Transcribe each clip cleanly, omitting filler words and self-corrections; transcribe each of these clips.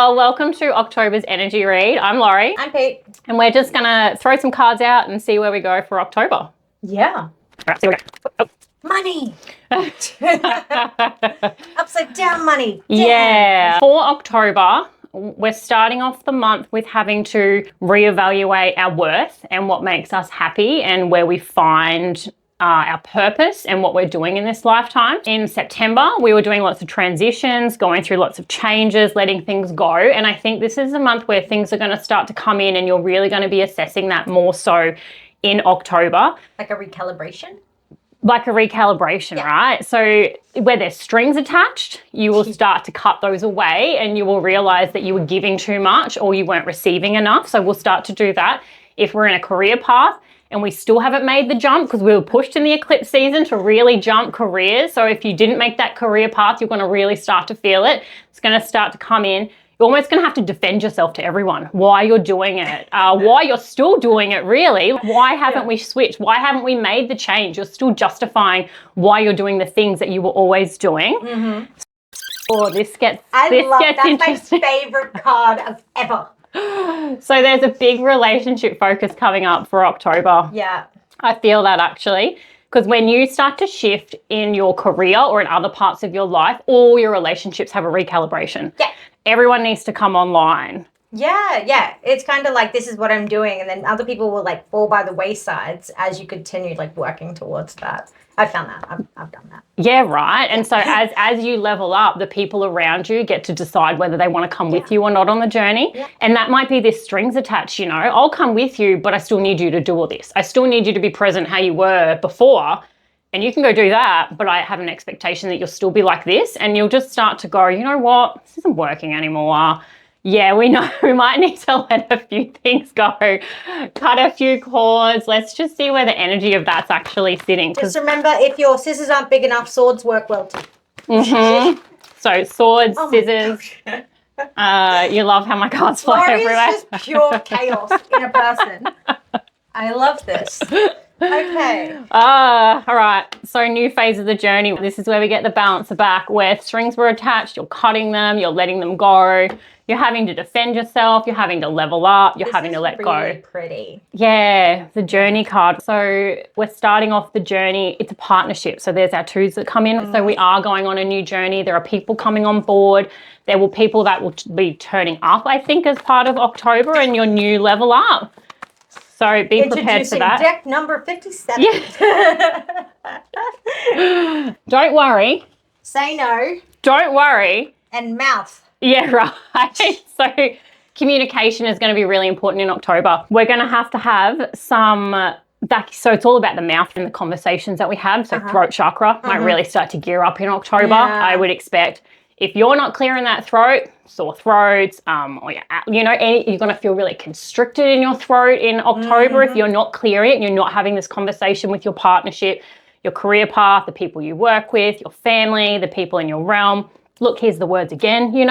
Well, welcome to October's energy read. I'm Laurie. I'm Pete. And we're just going to throw some cards out and see where we go for October. Yeah. All right, see where we go. Oh. Money. Upside down money. Damn. Yeah. For October, we're starting off the month with having to reevaluate our worth and what makes us happy and where we find our purpose and what we're doing in this lifetime. In September, we were doing lots of transitions, going through lots of changes, letting things go. And I think this is a month where things are going to start to come in and you're really going to be assessing that more so in October. Like a recalibration? Like a recalibration, yeah. Right? So where there's strings attached, you will start to cut those away and you will realize that you were giving too much or you weren't receiving enough. So we'll start to do that. If we're in a career path, and we still haven't made the jump because we were pushed in the eclipse season to really jump careers. So if you didn't make that career path, you're going to really start to feel it. It's going to start to come in. You're almost going to have to defend yourself to everyone why you're doing it, why you're still doing it really. Why haven't we switched? Why haven't we made the change? You're still justifying why you're doing the things that you were always doing. Mm-hmm. Oh, this gets That's my favorite card of ever. So there's a big relationship focus coming up for October. Yeah. I feel that actually, because when you start to shift in your career or in other parts of your life, all your relationships have a recalibration. Yeah. Everyone needs to come online. Yeah. It's kind of like, this is what I'm doing. And then other people will like fall by the waysides as you continue like working towards that. I found that. I've done that. Yeah, right. And so as you level up, the people around you get to decide whether they want to come with you or not on the journey. Yeah. And that might be this strings attached, you know. I'll come with you, but I still need you to do all this. I still need you to be present how you were before. And you can go do that, but I have an expectation that you'll still be like this. And you'll just start to go, you know what? This isn't working anymore. Yeah, we know we might need to let a few things go, cut a few cords. Let's just see where the energy of that's actually sitting. Just remember, if your scissors aren't big enough, swords work well too. Mm-hmm. So swords, scissors. You love how my cards fly everywhere. It's just pure chaos in a person. I love this. Okay. All right. So new phase of the journey. This is where we get the balancer back, where strings were attached, you're cutting them, you're letting them go. You're having to defend yourself. You're having to level up. You're having to let go. This is really pretty. Yeah, the journey card. So we're starting off the journey. It's a partnership. So there's our twos that come in. So we are going on a new journey. There are people coming on board. There will people that will be turning up, I think, as part of October and your new level up. So be prepared for that. Deck number 57. Yeah. Don't worry. Say no. Don't worry. And mouth. Yeah, right. So communication is going to be really important in October. We're going to have some, so it's all about the mouth and the conversations that we have. So throat chakra might really start to gear up in October. Yeah. I would expect if you're not clearing that throat, sore throats, or you're going to feel really constricted in your throat in October if you're not clearing it and you're not having this conversation with your partnership, your career path, the people you work with, your family, the people in your realm. Look, here's the words again, we're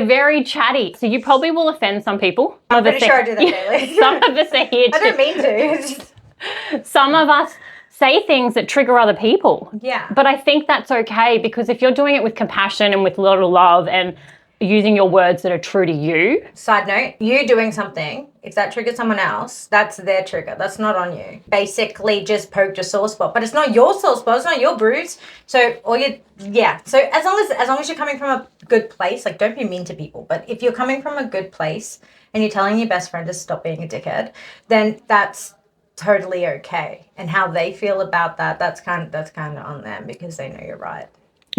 very chatty. So you probably will offend some people. I'm pretty sure I do that daily. Some of us are here I don't mean to. Some of us say things that trigger other people. Yeah. But I think that's okay because if you're doing it with compassion and with a lot of love and using your words that are true to you. Side note, you doing something, if that triggers someone else, that's their trigger. That's not on you. Basically just poked your sore spot, but it's not your sore spot. It's not your bruise. So, So as long as you're coming from a good place, like don't be mean to people, but if you're coming from a good place and you're telling your best friend to stop being a dickhead, then that's totally okay. And how they feel about that, that's kind of on them because they know you're right.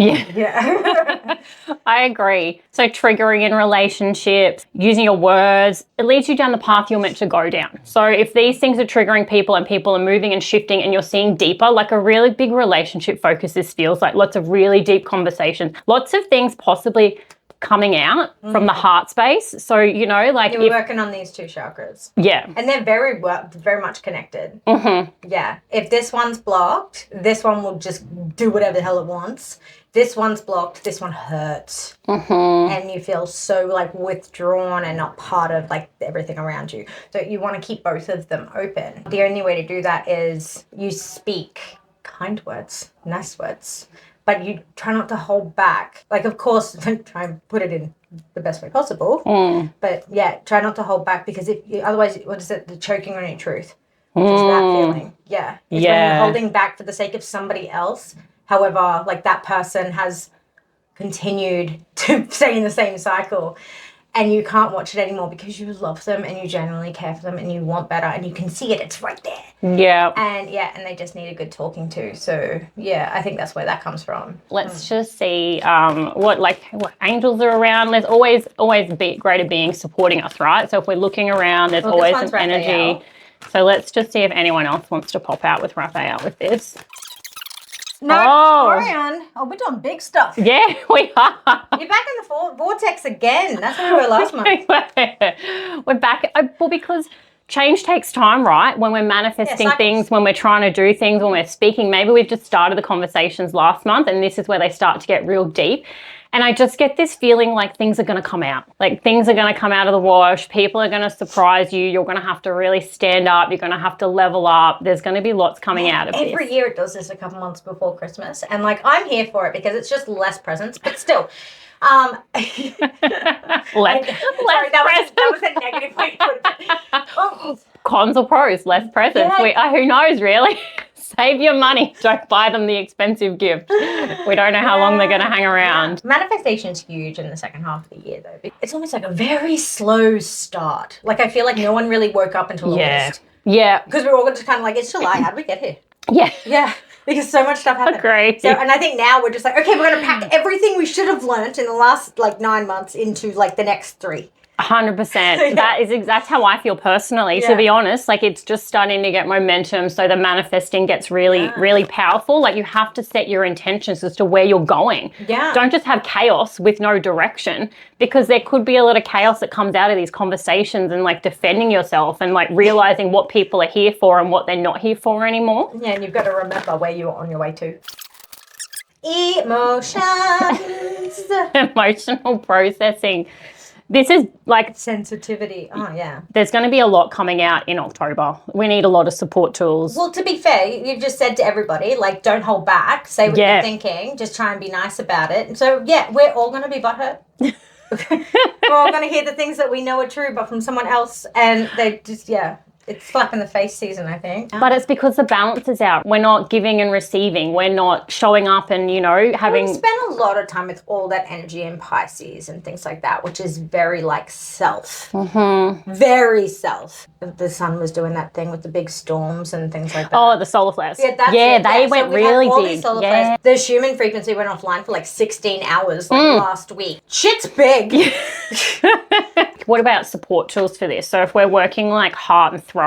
Yeah. I agree. So triggering in relationships, using your words, it leads you down the path you're meant to go down. So if these things are triggering people and people are moving and shifting and you're seeing deeper, like a really big relationship focus, this feels like lots of really deep conversations, lots of things possibly coming out from the heart space. So, you're working on these two chakras. Yeah. And they're very much connected. Mm-hmm. Yeah. If this one's blocked, this one will just do whatever the hell it wants. This one's blocked, this one hurts. Mm-hmm. And you feel so like withdrawn and not part of like everything around you. So you want to keep both of them open. The only way to do that is you speak kind words, nice words. but you try not to hold back. Like, of course, try and put it in the best way possible. But yeah, try not to hold back, because if you, otherwise, what is it? The choking on your truth. Just that feeling. Yeah. It's when you're holding back for the sake of somebody else. However, like that person has continued to stay in the same cycle, and you can't watch it anymore because you love them and you genuinely care for them and you want better and you can see it. It's right there. Yeah. And they just need a good talking to. So yeah, I think that's where that comes from. Let's just see what angels are around. There's always greater beings supporting us, right? So if we're looking around, there's always some energy. So let's just see if anyone else wants to pop out with Raphael with this. No, Orion. Oh, we're doing big stuff. Yeah, we are. You're back in the vortex again. That's where we were last month. We're back. Well, because change takes time, right? When we're manifesting things, when we're trying to do things, when we're speaking, maybe we've just started the conversations last month and this is where they start to get real deep. And I just get this feeling like things are going to come out. Like things are going to come out of the wash. People are going to surprise you. You're going to have to really stand up. You're going to have to level up. There's going to be lots coming out of this. Every year it does this a couple months before Christmas. And like, I'm here for it because it's just less presents, but still. Sorry, that was a negative way to put it. Cons or pros, less presents. Yeah. Who knows, really? Save your money. Don't buy them the expensive gift. We don't know how long they're going to hang around. Manifestation's huge in the second half of the year, though. It's almost like a very slow start. Like, I feel like no one really woke up until August. Yeah. Because we're all just kind of like, it's July. How did we get here? Yeah. Yeah. Because so much stuff happened. Agree. So, and I think now we're just like, okay, we're going to pack everything we should have learnt in the last, 9 months into, the next 3. 100%. That's how I feel personally, to be honest. Like, it's just starting to get momentum, so the manifesting gets really, really powerful. Like, you have to set your intentions as to where you're going. Yeah. Don't just have chaos with no direction, because there could be a lot of chaos that comes out of these conversations and, defending yourself and, realizing what people are here for and what they're not here for anymore. Yeah, and you've got to remember where you're on your way to. Emotions. Emotional processing. This is sensitivity. Oh, yeah. There's going to be a lot coming out in October. We need a lot of support tools. Well, to be fair, you've just said to everybody, don't hold back. Say what you're thinking. Just try and be nice about it. And so, we're all going to be butthurt. We're all going to hear the things that we know are true, but from someone else. And they just, it's slap in the face season, I think. But it's because the balance is out. We're not giving and receiving. We're not showing up and, having... We spend a lot of time with all that energy in Pisces and things like that, which is very, self. Mm-hmm. Very self. The sun was doing that thing with the big storms and things like that. Oh, the solar flares. Yeah, they went really big. Flares. The human frequency went offline for 16 hours last week. Shit's big. What about support tools for this? So if we're working heart and throat,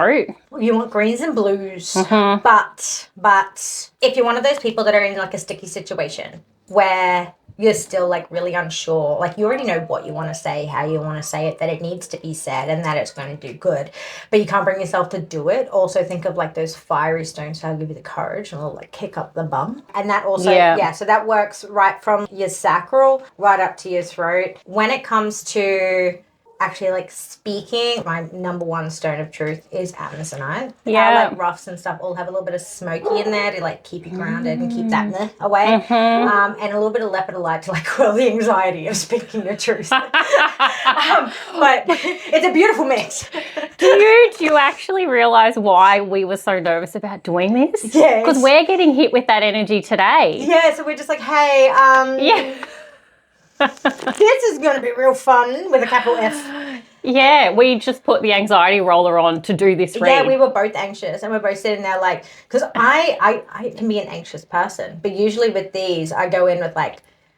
you want greens and blues. Mm-hmm. But if you're one of those people that are in a sticky situation where you're still really unsure, you already know what you want to say, how you want to say it, that it needs to be said and that it's going to do good, but you can't bring yourself to do it. Also think of those fiery stones that'll give you the courage and it'll kick up the bum. And that also, so that works right from your sacral right up to your throat. When it comes to actually speaking, my number one stone of truth is amazonite. Our roughs and stuff all have a little bit of smoky in there to keep you grounded and keep that away. Mm-hmm. And a little bit of lepidolite to quell the anxiety of speaking your truth. But it's a beautiful mix. Do you actually realize why we were so nervous about doing this? Yes. Because we're getting hit with that energy today. Yeah, so we're just hey, this is going to be real fun with a capital F. Yeah, we just put the anxiety roller on to do this read. Yeah, we were both anxious and we're both sitting there because I can be an anxious person, but usually with these, I go in with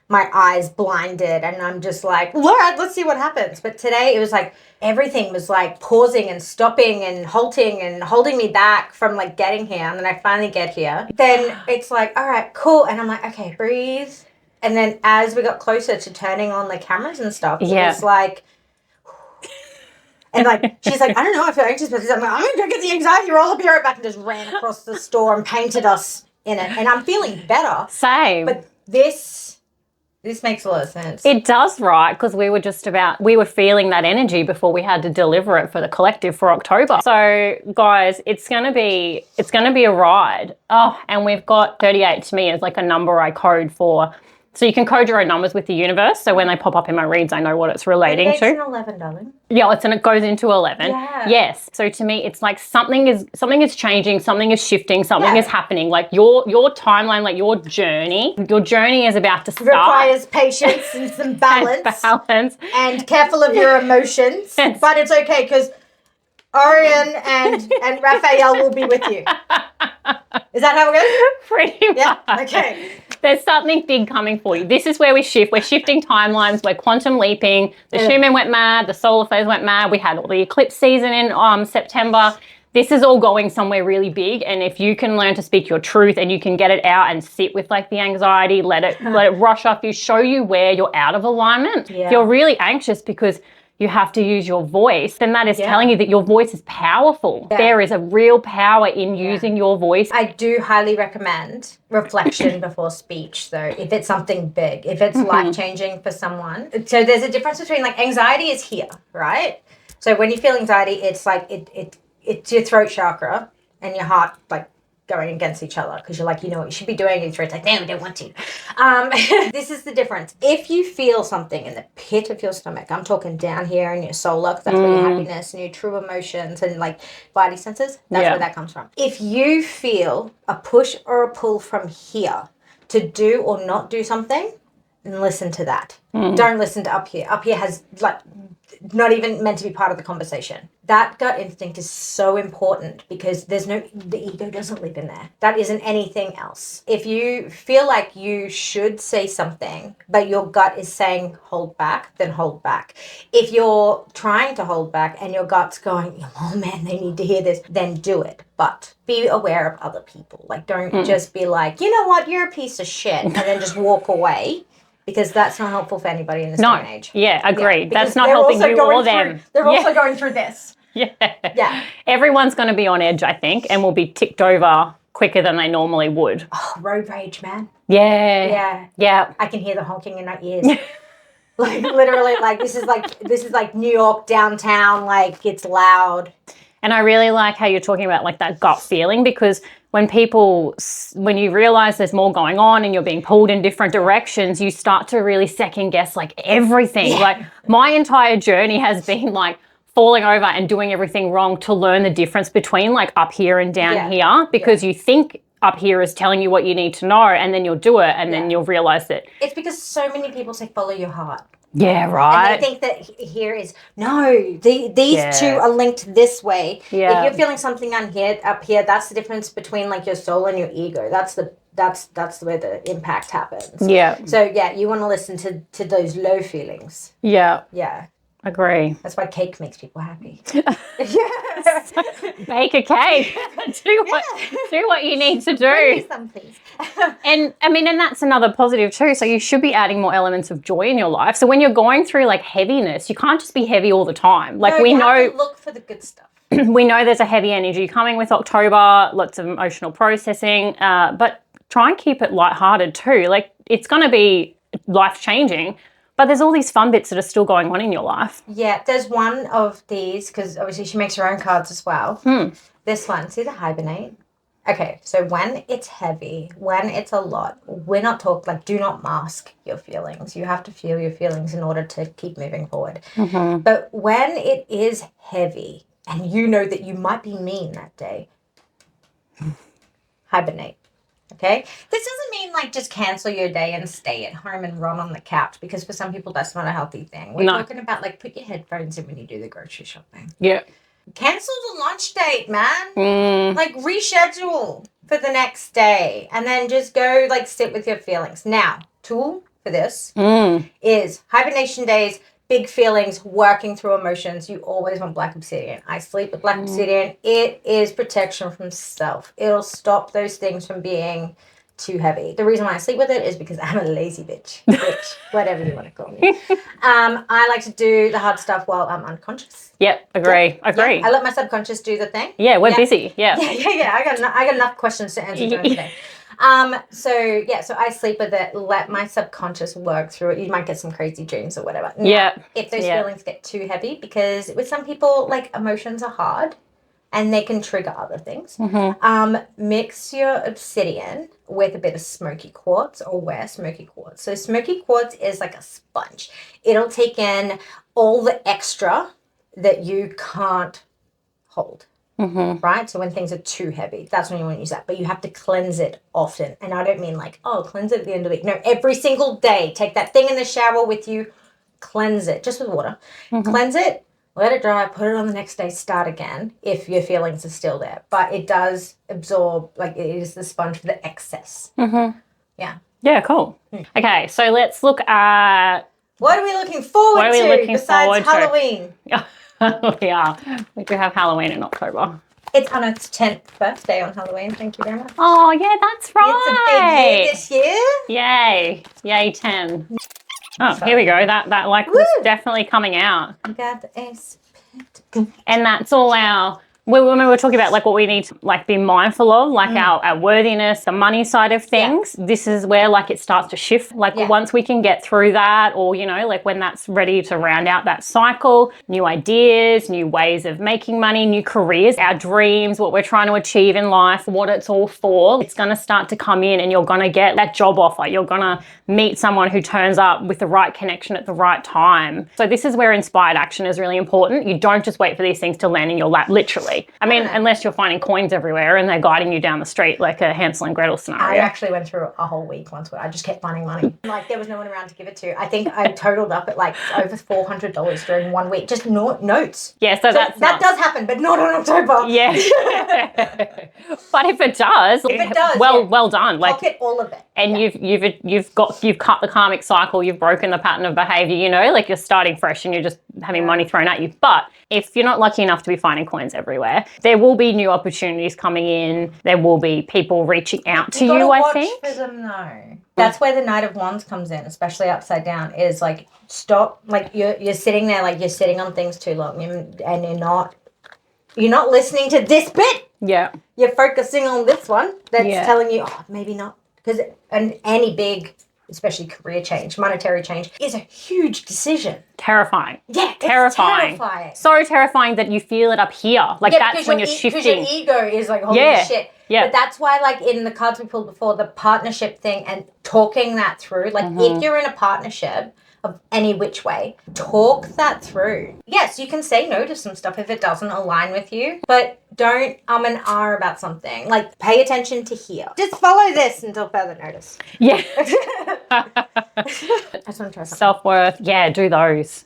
my eyes blinded and I'm just all right, let's see what happens. But today it was everything was pausing and stopping and halting and holding me back from getting here. And then I finally get here. Then it's all right, cool. And I'm okay, breathe. And then as we got closer to turning on the cameras and stuff, it was and she's I don't know, I feel anxious, but I'm going to go get the anxiety roller, be right back, and just ran across the store and painted us in it. And I'm feeling better. Same. But this This makes a lot of sense. It does, right? Because we were feeling that energy before we had to deliver it for the collective for October. So guys, it's gonna be a ride. Oh, and we've got 38 to me as like a number I code for. So you can code your own numbers with the universe. So when they pop up in my reads, I know what it's relating to. It's an 11, darling. Yeah, it goes into 11. Yeah. Yes. So to me, it's like something is changing, something is shifting, something is happening. Like your timeline, like your journey is about to start. Requires patience and some balance. And careful of your emotions. But it's okay because Orion and Raphael will be with you. Is that how it goes? Pretty much. Yeah. Okay. There's something big coming for you. This is where we shift. We're shifting timelines. We're quantum leaping. The Schumann went mad. The solar phase went mad. We had all the eclipse season in September. This is all going somewhere really big. And if you can learn to speak your truth and you can get it out and sit with like the anxiety, let it rush off you, show you where you're out of alignment. Yeah. If you're really anxious because you have to use your voice, then that is telling you that your voice is powerful. Yeah. There is a real power in using your voice. I do highly recommend reflection before speech, though, if it's something big, if it's life-changing for someone. So there's a difference between, like, anxiety is here, right? So when you feel anxiety, it's like it's your throat chakra and your heart, like, going against each other because you're like, you know what you should be doing, and your throat's like, no, I don't want to. This is the difference. If you feel something in the pit of your stomach, I'm talking down here in your solar, because that's where your happiness and your true emotions and like body senses, that's where that comes from. If you feel a push or a pull from here to do or not do something, then listen to that. Don't listen to up here. Up here has like not even meant to be part of the conversation. That gut instinct is so important because the ego doesn't live in there. That isn't anything else. If you feel like you should say something, but your gut is saying hold back, then hold back. If you're trying to hold back and your gut's going, oh man, they need to hear this, then do it. But be aware of other people. Like, don't just be like, you know what, you're a piece of shit, and then just walk away. Because that's not helpful for anybody in this day and age. Yeah, agreed. That's not helping you or them. They're also going through this. Yeah. Everyone's going to be on edge, I think, and will be ticked over quicker than they normally would. Oh, road rage, man. Yeah. I can hear the honking in my ears. Like, literally, like, this is like New York downtown, like, it's loud. And I really like how you're talking about like that gut feeling, because when you realize there's more going on and you're being pulled in different directions, you start to really second guess like everything. Yeah. Like my entire journey has been like falling over and doing everything wrong to learn the difference between like up here and down here, because you think up here is telling you what you need to know, and then you'll do it, and then you'll realize that. It's because so many people say follow your heart. Yeah, right. And they think that here is, no, these two are linked this way. Yeah. If you're feeling something up here, that's the difference between like your soul and your ego. That's where the impact happens. Yeah. So you want to listen to those low feelings. Yeah. Yeah. Agree. That's why cake makes people happy. Bake a cake. Do what you need to do. Bring me some, please. And I mean, and that's another positive too. So you should be adding more elements of joy in your life. So when you're going through like heaviness, you can't just be heavy all the time. Like you have to look for the good stuff. We know there's a heavy energy coming with October, lots of emotional processing, but try and keep it lighthearted too. Like it's going to be life-changing, but there's all these fun bits that are still going on in your life. Yeah, there's one of these, because obviously she makes her own cards as well. This one, see the hibernate? Okay, so when it's heavy, when it's a lot, we're not talking, like, do not mask your feelings. You have to feel your feelings in order to keep moving forward. But when it is heavy, and you know that you might be mean that day, hibernate. Okay? This doesn't mean like just cancel your day and stay at home and run on the couch, because for some people that's not a healthy thing. We're talking about like put your headphones in when you do the grocery shopping. Yeah. Cancel the lunch date, man. Like reschedule for the next day and then just go like sit with your feelings. Now, tool for this is hibernation days. Big feelings, working through emotions. You always want black obsidian. I sleep with black obsidian. It is protection from self. It'll stop those things from being too heavy. The reason why I sleep with it is because I'm a lazy bitch, whatever you want to call me. I like to do the hard stuff while I'm unconscious. Yep, agree. I let my subconscious do the thing. Yeah, we're busy. Yeah. I got enough questions to answer during the day. So I sleep with it, let my subconscious work through it. You might get some crazy dreams or whatever. Now, if those feelings get too heavy, because with some people, like, emotions are hard and they can trigger other things. Mix your obsidian with a bit of smoky quartz, or wear smoky quartz. So smoky quartz is like a sponge. It'll take in all the extra that you can't hold. Right? So when things are too heavy, that's when you want to use that. But you have to cleanse it often. And I don't mean like, cleanse it at the end of the week. No, every single day. Take that thing in the shower with you, cleanse it, just with water. Cleanse it, let it dry, put it on the next day, start again if your feelings are still there. But it does absorb, like, it is the sponge for the excess. Yeah. Yeah, cool. Okay, so let's look at... What are we looking forward to besides Halloween? We do have Halloween in October. It's Anna's 10th birthday on Halloween. Thank you very much. Oh, yeah, that's right. It's a big year this year. Yay. Yay, 10. Oh, here we go. That like was definitely coming out. Got the ace. And that's all our... When we were talking about like what we need to like be mindful of, like our worthiness, the money side of things, this is where like it starts to shift. Like once we can get through that, or, you know, like when that's ready to round out that cycle, new ideas, new ways of making money, new careers, our dreams, what we're trying to achieve in life, what it's all for, it's going to start to come in and you're going to get that job offer. You're going to meet someone who turns up with the right connection at the right time. So this is where inspired action is really important. You don't just wait for these things to land in your lap, literally. I mean, unless you're finding coins everywhere and they're guiding you down the street like a Hansel and Gretel scenario. I actually went through a whole week once where I just kept finding money. Like, there was no one around to give it to. I think I totaled up at like over $400 during 1 week. Just notes. Yeah, so that does happen, but not on October. Yeah. But if it does, well done. Like, pocket all of it. And you've cut the karmic cycle, you've broken the pattern of behavior, you know, like you're starting fresh and you're just having money thrown at you. But if you're not lucky enough to be finding coins everywhere, there will be new opportunities coming in. There will be people reaching out to you, I think. For them, though. That's where the Knight of Wands comes in, especially upside down, is like, stop, like you're sitting there, like you're sitting on things too long and you're not listening to this bit. Yeah. You're focusing on this one that's telling you, maybe not. Because any big, especially career change, monetary change, is a huge decision. Terrifying. Yeah, terrifying. So terrifying that you feel it up here. Like that's when you're shifting. Because your ego is like, holy shit. Yeah. But that's why, like in the cards we pulled before, the partnership thing and talking that through, like if you're in a partnership of any which way, talk that through. Yes, you can say no to some stuff if it doesn't align with you, but don't and about something. Like, pay attention to here. Just follow this until further notice. Yeah. I just want to try something. Self-worth. Yeah, do those.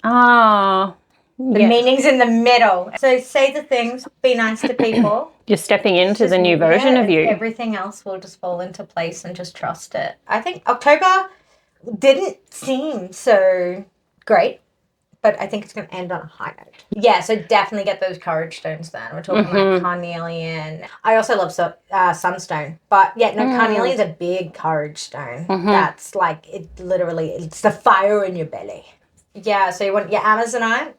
Oh. The meaning's in the middle. So say the things, be nice to people. You're stepping into the new version of you. Everything else will just fall into place and just trust it. I think October didn't seem so great, but I think it's going to end on a high note. Yeah, so definitely get those courage stones then. We're talking like carnelian. I also love sunstone. But yeah, no, carnelian's a big courage stone. That's like, it's the fire in your belly. Yeah, so you want your amazonite,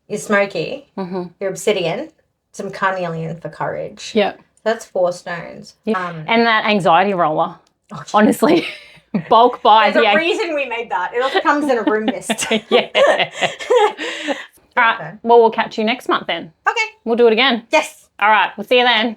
your smoky, your obsidian, some carnelian for courage. Yeah. So that's 4 stones. Yeah. And that anxiety roller, honestly. Bulk buy. There's a reason we made that. It also comes in a room mist. Yeah. All right. Well, we'll catch you next month then. Okay. We'll do it again. Yes. All right. We'll see you then.